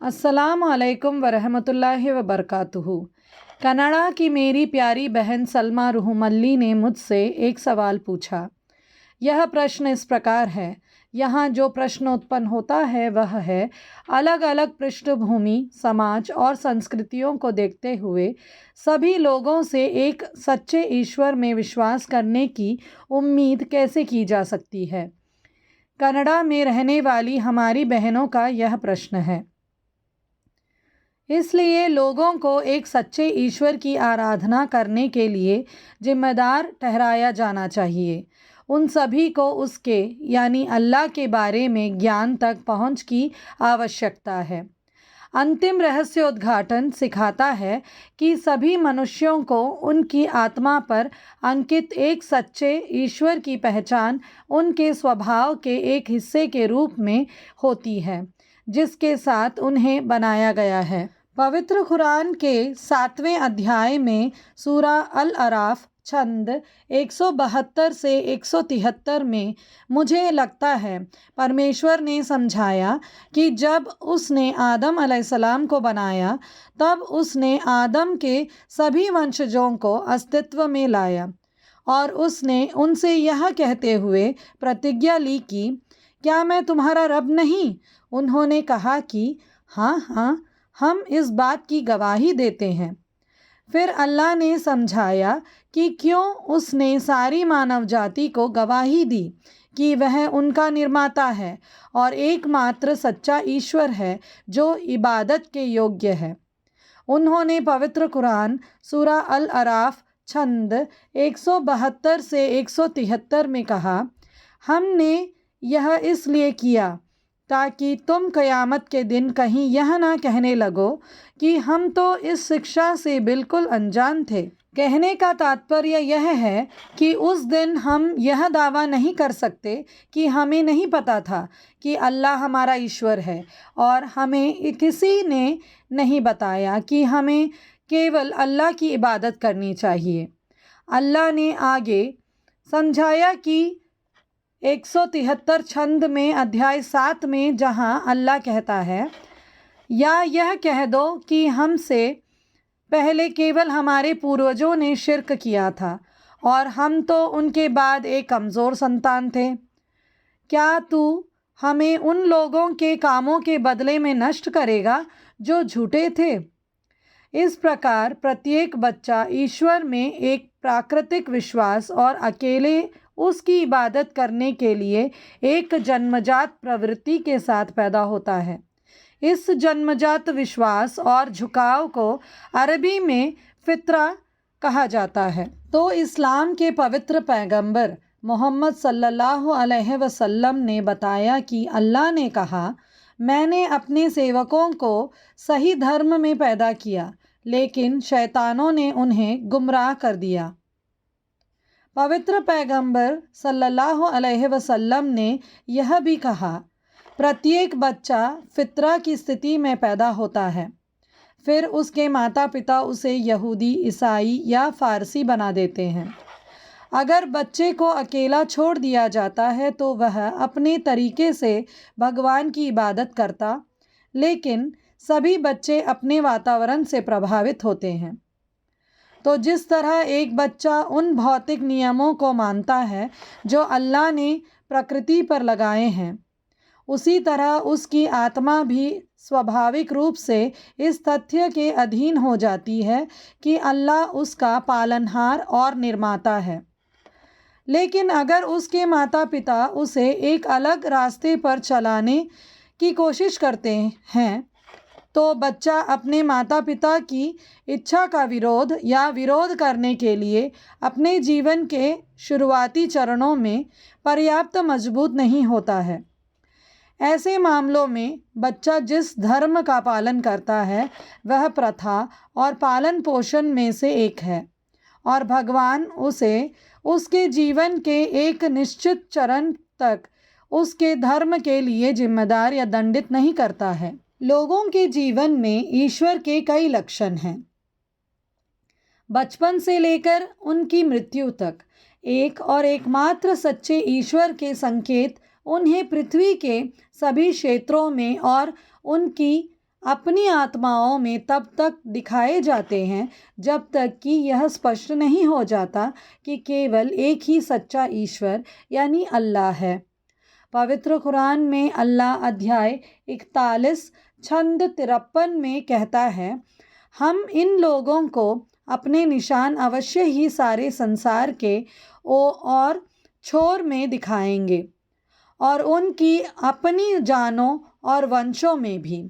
अस्सलाम वालेकुम वरहमतुल्लाहि वबरकातुहू। कनाडा की मेरी प्यारी बहन सलमा रुहमल्ली ने मुझसे एक सवाल पूछा। यह प्रश्न इस प्रकार है। यहाँ जो प्रश्न उत्पन्न होता है वह है, अलग अलग पृष्ठभूमि, समाज और संस्कृतियों को देखते हुए सभी लोगों से एक सच्चे ईश्वर में विश्वास करने की उम्मीद कैसे की जा सकती है। कनाडा में रहने वाली हमारी बहनों का यह प्रश्न है। इसलिए लोगों को एक सच्चे ईश्वर की आराधना करने के लिए जिम्मेदार ठहराया जाना चाहिए। उन सभी को उसके यानी अल्लाह के बारे में ज्ञान तक पहुँच की आवश्यकता है। अंतिम रहस्योद्घाटन सिखाता है कि सभी मनुष्यों को उनकी आत्मा पर अंकित एक सच्चे ईश्वर की पहचान उनके स्वभाव के एक हिस्से के रूप में होती है जिसके साथ उन्हें बनाया गया है। पवित्र कुरान के 7वें अध्याय में सूरा अल अराफ छंद 172 से 173 में मुझे लगता है परमेश्वर ने समझाया कि जब उसने आदम अलैहिस्सलाम को बनाया तब उसने आदम के सभी वंशजों को अस्तित्व में लाया और उसने उनसे यह कहते हुए प्रतिज्ञा ली कि क्या मैं तुम्हारा रब नहीं। उन्होंने कहा कि हाँ हाँ, हम इस बात की गवाही देते हैं। फिर अल्लाह ने समझाया कि क्यों उसने सारी मानव जाति को गवाही दी कि वह उनका निर्माता है और एकमात्र सच्चा ईश्वर है जो इबादत के योग्य है। उन्होंने पवित्र कुरान सूरा अल अराफ छंद 172 से 173 में कहा, हमने यह इसलिए किया ताकि तुम क़यामत के दिन कहीं यह ना कहने लगो कि हम तो इस शिक्षा से बिल्कुल अनजान थे। कहने का तात्पर्य यह है कि उस दिन हम यह दावा नहीं कर सकते कि हमें नहीं पता था कि अल्लाह हमारा ईश्वर है और हमें किसी ने नहीं बताया कि हमें केवल अल्लाह की इबादत करनी चाहिए। अल्लाह ने आगे समझाया कि 173 छंद में अध्याय 7 में जहाँ अल्लाह कहता है, या यह कह दो कि हमसे पहले केवल हमारे पूर्वजों ने शिर्क किया था और हम तो उनके बाद एक कमज़ोर संतान थे। क्या तू हमें उन लोगों के कामों के बदले में नष्ट करेगा जो झूठे थे। इस प्रकार प्रत्येक बच्चा ईश्वर में एक प्राकृतिक विश्वास और अकेले उसकी इबादत करने के लिए एक जन्मजात प्रवृत्ति के साथ पैदा होता है। इस जन्मजात विश्वास और झुकाव को अरबी में फितरा कहा जाता है। तो इस्लाम के पवित्र पैगंबर मोहम्मद सल्लल्लाहु अलैहि वसल्लम ने बताया कि अल्लाह ने कहा, मैंने अपने सेवकों को सही धर्म में पैदा किया लेकिन शैतानों ने उन्हें गुमराह कर दिया। पवित्र पैगंबर सल्लल्लाहु अलैहि वसल्लम ने यह भी कहा, प्रत्येक बच्चा फितरा की स्थिति में पैदा होता है, फिर उसके माता पिता उसे यहूदी, ईसाई या फ़ारसी बना देते हैं। अगर बच्चे को अकेला छोड़ दिया जाता है तो वह अपने तरीके से भगवान की इबादत करता, लेकिन सभी बच्चे अपने वातावरण से प्रभावित होते हैं। तो जिस तरह एक बच्चा उन भौतिक नियमों को मानता है जो अल्लाह ने प्रकृति पर लगाए हैं, उसी तरह उसकी आत्मा भी स्वाभाविक रूप से इस तथ्य के अधीन हो जाती है कि अल्लाह उसका पालनहार और निर्माता है। लेकिन अगर उसके माता पिता उसे एक अलग रास्ते पर चलाने की कोशिश करते हैं तो बच्चा अपने माता पिता की इच्छा का विरोध या विरोध करने के लिए अपने जीवन के शुरुआती चरणों में पर्याप्त मजबूत नहीं होता है। ऐसे मामलों में बच्चा जिस धर्म का पालन करता है वह प्रथा और पालन पोषण में से एक है, और भगवान उसे उसके जीवन के एक निश्चित चरण तक उसके धर्म के लिए जिम्मेदार या दंडित नहीं करता है। लोगों के जीवन में ईश्वर के कई लक्षण हैं। बचपन से लेकर उनकी मृत्यु तक एक और एकमात्र सच्चे ईश्वर के संकेत उन्हें पृथ्वी के सभी क्षेत्रों में और उनकी अपनी आत्माओं में तब तक दिखाए जाते हैं जब तक कि यह स्पष्ट नहीं हो जाता कि केवल एक ही सच्चा ईश्वर यानी अल्लाह है। पवित्र कुरान में अल्लाह अध्याय 41 छंद 53 में कहता है, हम इन लोगों को अपने निशान अवश्य ही सारे संसार के और छोर में दिखाएंगे और उनकी अपनी जानों और वंशों में भी,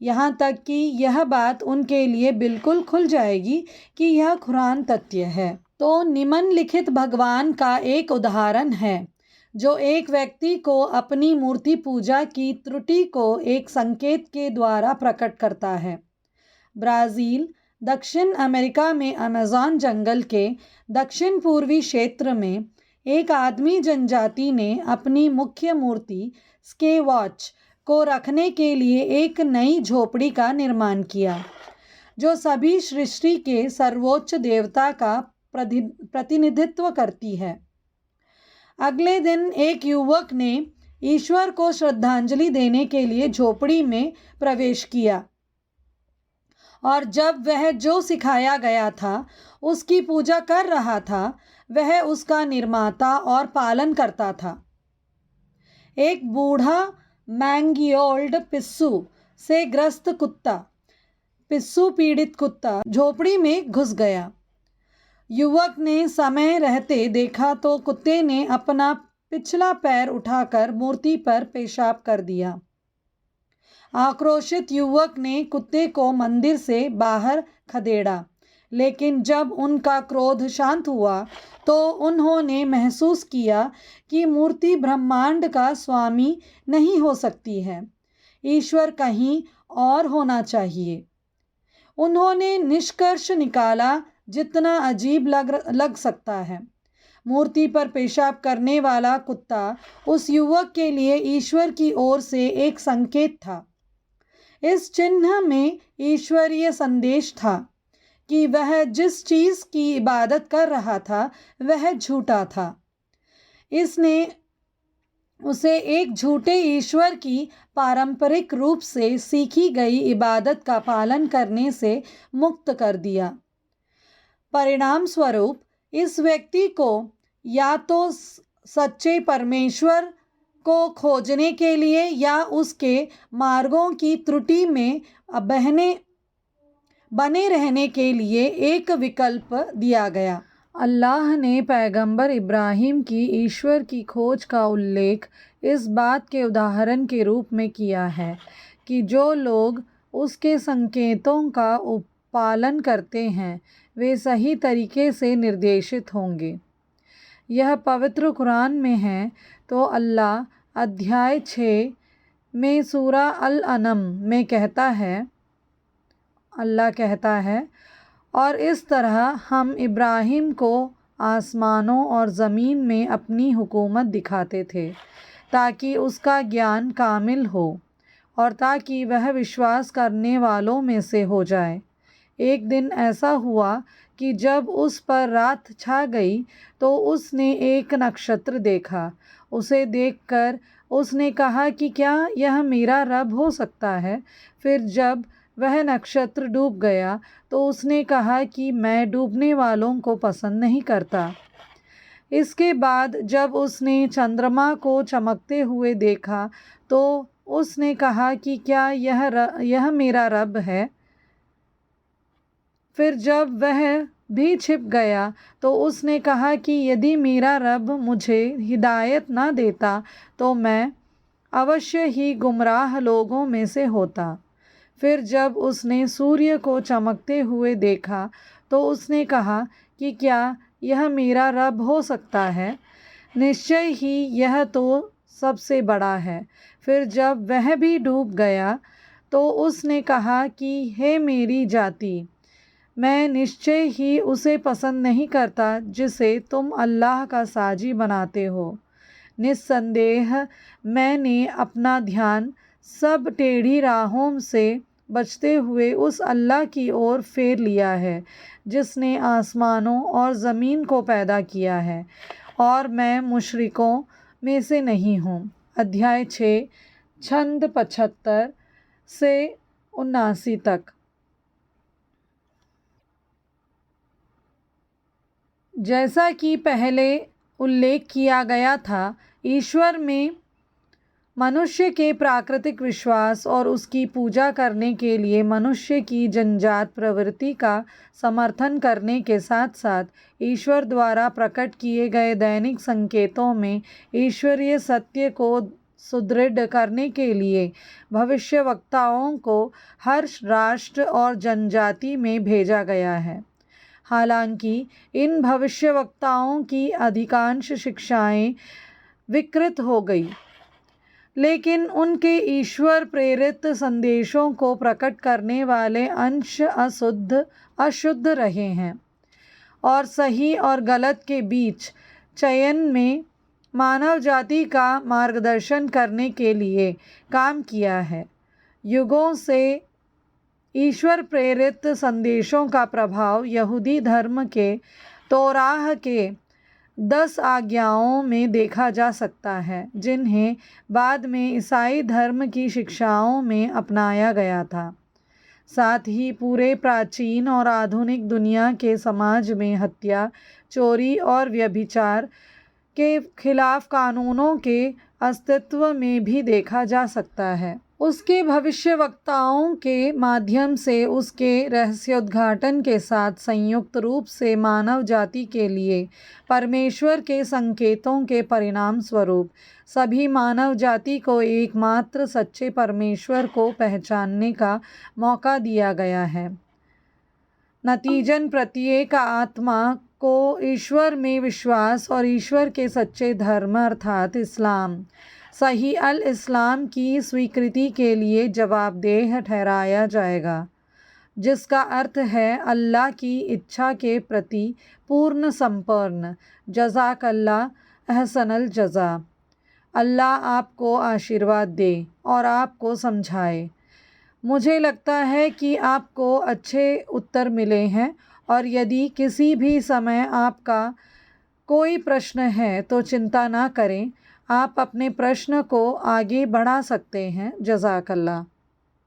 यहाँ तक कि यह बात उनके लिए बिल्कुल खुल जाएगी कि यह कुरान तथ्य है। तो निम्नलिखित भगवान का एक उदाहरण है जो एक व्यक्ति को अपनी मूर्ति पूजा की त्रुटि को एक संकेत के द्वारा प्रकट करता है। ब्राज़ील, दक्षिण अमेरिका में अमेज़न जंगल के दक्षिण पूर्वी क्षेत्र में एक आदमी जनजाति ने अपनी मुख्य मूर्ति स्केवॉच को रखने के लिए एक नई झोपड़ी का निर्माण किया जो सभी सृष्टि के सर्वोच्च देवता का प्रतिनिधित्व करती है। अगले दिन एक युवक ने ईश्वर को श्रद्धांजलि देने के लिए झोपड़ी में प्रवेश किया और जब वह जो सिखाया गया था उसकी पूजा कर रहा था वह उसका निर्माता और पालन करता था। एक बूढ़ा मैंगियोल्ड पिस्सू से ग्रस्त कुत्ता, पिस्सू पीड़ित कुत्ता झोपड़ी में घुस गया। युवक ने समय रहते देखा तो कुत्ते ने अपना पिछला पैर उठाकर मूर्ति पर पेशाब कर दिया। आक्रोशित युवक ने कुत्ते को मंदिर से बाहर खदेड़ा, लेकिन जब उनका क्रोध शांत हुआ तो उन्होंने महसूस किया कि मूर्ति ब्रह्मांड का स्वामी नहीं हो सकती है, ईश्वर कहीं और होना चाहिए। उन्होंने निष्कर्ष निकाला जितना अजीब लग सकता है। मूर्ति पर पेशाब करने वाला कुत्ता उस युवक के लिए ईश्वर की ओर से एक संकेत था। इस चिन्ह में ईश्वरीय संदेश था कि वह जिस चीज़ की इबादत कर रहा था वह झूठा था। इसने उसे एक झूठे ईश्वर की पारंपरिक रूप से सीखी गई इबादत का पालन करने से मुक्त कर दिया। परिणाम स्वरूप इस व्यक्ति को या तो सच्चे परमेश्वर को खोजने के लिए या उसके मार्गों की त्रुटि में बने रहने के लिए एक विकल्प दिया गया। अल्लाह ने पैगंबर इब्राहिम की ईश्वर की खोज का उल्लेख इस बात के उदाहरण के रूप में किया है कि जो लोग उसके संकेतों का पालन करते हैं वे सही तरीके से निर्देशित होंगे। यह पवित्र कुरान में है तो अल्लाह अध्याय 6 में सूरा अल-अनम में कहता है, अल्लाह कहता है, और इस तरह हम इब्राहिम को आसमानों और ज़मीन में अपनी हुकूमत दिखाते थे ताकि उसका ज्ञान कामिल हो और ताकि वह विश्वास करने वालों में से हो जाए। एक दिन ऐसा हुआ कि जब उस पर रात छा गई तो उसने एक नक्षत्र देखा। उसे देखकर उसने कहा कि क्या यह मेरा रब हो सकता है। फिर जब वह नक्षत्र डूब गया तो उसने कहा कि मैं डूबने वालों को पसंद नहीं करता। इसके बाद जब उसने चंद्रमा को चमकते हुए देखा तो उसने कहा कि क्या यह मेरा रब है। फिर जब वह भी छिप गया तो उसने कहा कि यदि मेरा रब मुझे हिदायत ना देता तो मैं अवश्य ही गुमराह लोगों में से होता। फिर जब उसने सूर्य को चमकते हुए देखा तो उसने कहा कि क्या यह मेरा रब हो सकता है? निश्चय ही यह तो सबसे बड़ा है। फिर जब वह भी डूब गया तो उसने कहा कि हे मेरी जाति, मैं निश्चय ही उसे पसंद नहीं करता जिसे तुम अल्लाह का साजी बनाते हो। निस्संदेह मैंने अपना ध्यान सब टेढ़ी राहों से बचते हुए उस अल्लाह की ओर फेर लिया है जिसने आसमानों और ज़मीन को पैदा किया है, और मैं मुशरिकों में से नहीं हूँ। अध्याय 6 छंद 75 से 79 तक। जैसा कि पहले उल्लेख किया गया था, ईश्वर में मनुष्य के प्राकृतिक विश्वास और उसकी पूजा करने के लिए मनुष्य की जन्मजात प्रवृत्ति का समर्थन करने के साथ साथ ईश्वर द्वारा प्रकट किए गए दैनिक संकेतों में ईश्वरीय सत्य को सुदृढ़ करने के लिए भविष्यवक्ताओं को हर राष्ट्र और जनजाति में भेजा गया है। हालांकि इन भविष्यवक्ताओं की अधिकांश शिक्षाएं विकृत हो गई, लेकिन उनके ईश्वर प्रेरित संदेशों को प्रकट करने वाले अंश अशुद्ध रहे हैं और सही और गलत के बीच चयन में मानव जाति का मार्गदर्शन करने के लिए काम किया है। युगों से ईश्वर प्रेरित संदेशों का प्रभाव यहूदी धर्म के तौराह के 10 आज्ञाओं में देखा जा सकता है, जिन्हें बाद में ईसाई धर्म की शिक्षाओं में अपनाया गया था। साथ ही पूरे प्राचीन और आधुनिक दुनिया के समाज में हत्या, चोरी और व्यभिचार के खिलाफ कानूनों के अस्तित्व में भी देखा जा सकता है। उसके भविष्यवक्ताओं के माध्यम से उसके रहस्योद्घाटन के साथ संयुक्त रूप से मानव जाति के लिए परमेश्वर के संकेतों के परिणाम स्वरूप सभी मानव जाति को एकमात्र सच्चे परमेश्वर को पहचानने का मौका दिया गया है। नतीजन प्रत्येक आत्मा को ईश्वर में विश्वास और ईश्वर के सच्चे धर्म अर्थात इस्लाम, सही अल इस्लाम की स्वीकृति के लिए जवाबदेह ठहराया जाएगा, जिसका अर्थ है अल्लाह की इच्छा के प्रति पूर्ण संपन्न। जज़ाकल्लाह अहसनल जज़ा। अल्लाह आपको आशीर्वाद दे और आपको समझाए। मुझे लगता है कि आपको अच्छे उत्तर मिले हैं, और यदि किसी भी समय आपका कोई प्रश्न है तो चिंता ना करें, आप अपने प्रश्न को आगे बढ़ा सकते हैं। जज़ाकल्लाह।